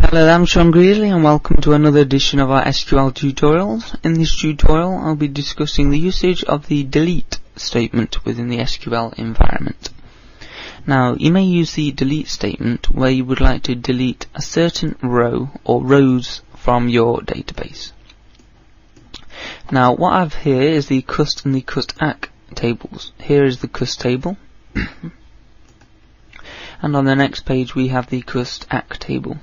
Hello, I'm Sean Greeley and welcome to another edition of our SQL tutorials. In this tutorial I'll be discussing the usage of the delete statement within the SQL environment. Now, you may use the delete statement where you would like to delete a certain row or rows from your database. Now, what I have here is the cust and the cust.ac tables. Here is the cust table and on the next page we have the cust.ac table.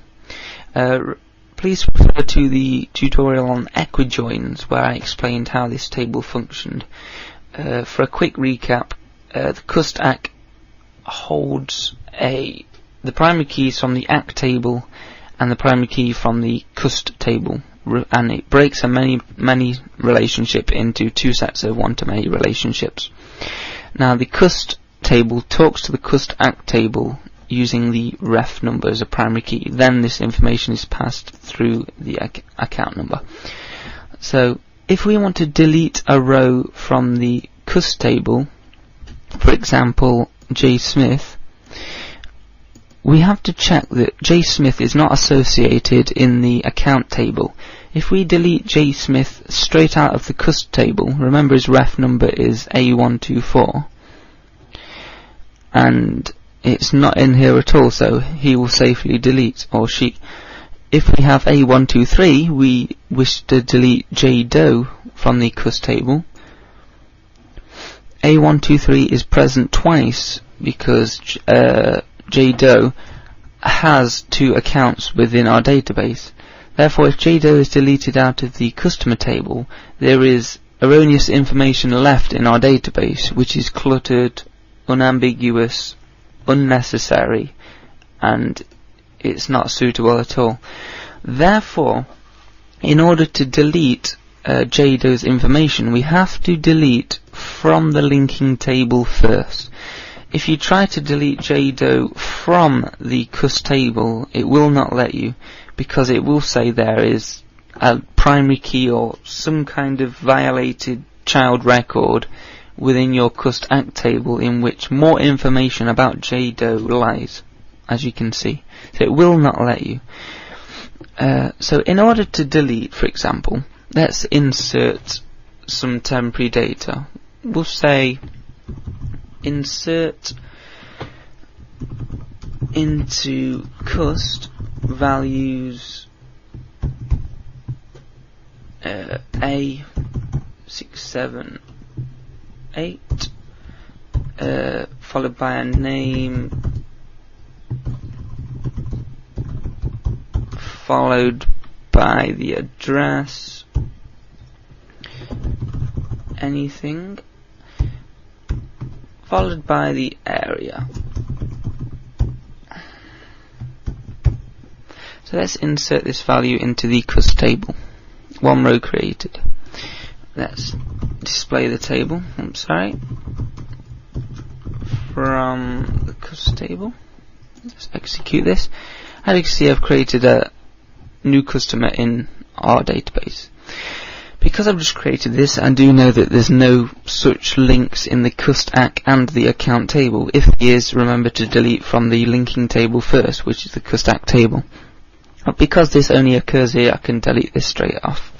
Please refer to the tutorial on equijoins where I explained how this table functioned. For a quick recap, the cust.ac holds the primary keys from the ac table and the primary key from the cust table, and it breaks a many relationship into two sets of one-to-many relationships. Now, the cust table talks to the cust.ac table using the ref number as a primary key. Then this information is passed through the account number. So if we want to delete a row from the cust table, for example J Smith, we have to check that J Smith is not associated in the account table. If we delete J Smith straight out of the cust table, remember his ref number is A124 and it's not in here at all, so he will safely delete, or she. If we have A123, we wish to delete J Doe from the cust table. A123 is present twice because J Doe has two accounts within our database. Therefore, if J Doe is deleted out of the customer table, there is erroneous information left in our database, which is cluttered, unambiguous, unnecessary, and it's not suitable at all. Therefore, in order to delete J Doe's information, we have to delete from the linking table first. If you try to delete J Doe from the cust table, it will not let you, because it will say there is a primary key or some kind of violated child record within your cust.ac table in which more information about J Doe lies, as you can see. So it will not let you. So in order to delete, for example, let's insert some temporary data. We'll say insert into cust values A678 followed by a name followed by the address, anything, followed by the area. So let's insert this value into the cust table. One row created. Let's display the table, from the cust table. Let's execute this. As you can see, I've created a new customer in our database. Because I've just created this, I do know that there's no such links in the cust.ac and the account table. If there is, remember to delete from the linking table first, which is the cust.ac table. But because this only occurs here, I can delete this straight off.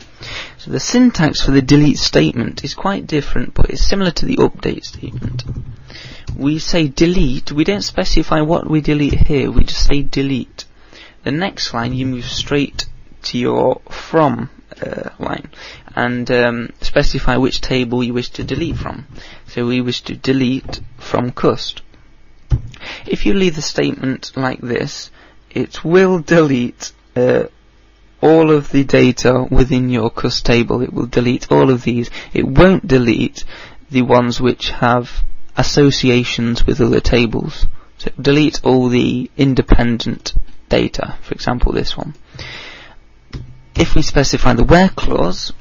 So the syntax for the delete statement is quite different, but it's similar to the update statement. We say delete, we don't specify what we delete here, we just say delete. The next line you move straight to your from line and specify which table you wish to delete from. So we wish to delete from cust. If you leave the statement like this, it will delete all of the data within your cust table. It will delete all of these. It won't delete the ones which have associations with other tables. So it will delete all the independent data, for example this one. If we specify the where clause,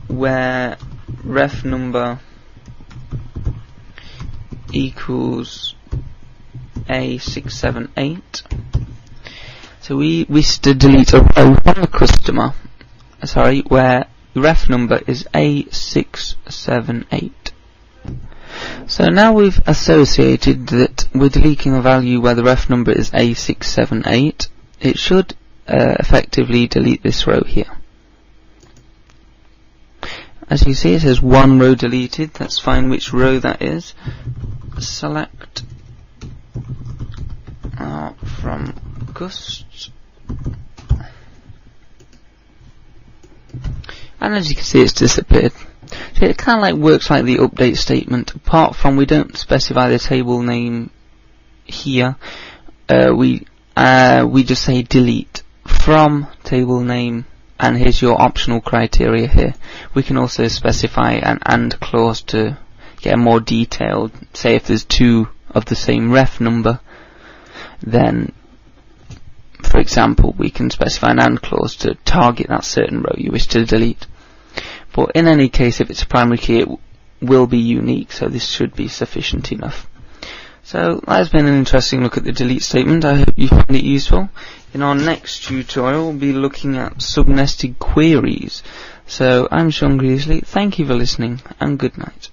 where ref number equals A678, so we wish to delete a row from a customer, where the ref number is A678. So now we've associated that we're deleting a value where the ref number is A678. It should effectively delete this row here. As you can see, it says one row deleted. Let's find which row that is. Select from cust, and as you can see, it's disappeared. So it kind of like works like the update statement, apart from we don't specify the table name here. We just say delete from table name, and here's your optional criteria here. We can also specify an AND clause to get a more detailed, say if there's two of the same ref number, then for example we can specify an AND clause to target that certain row you wish to delete. But in any case, if it's a primary key, it will be unique, so this should be sufficient enough. So that has been an interesting look at the delete statement. I hope you found it useful. In our next tutorial, we'll be looking at subnested queries. So I'm Sean Greasley. Thank you for listening, and good night.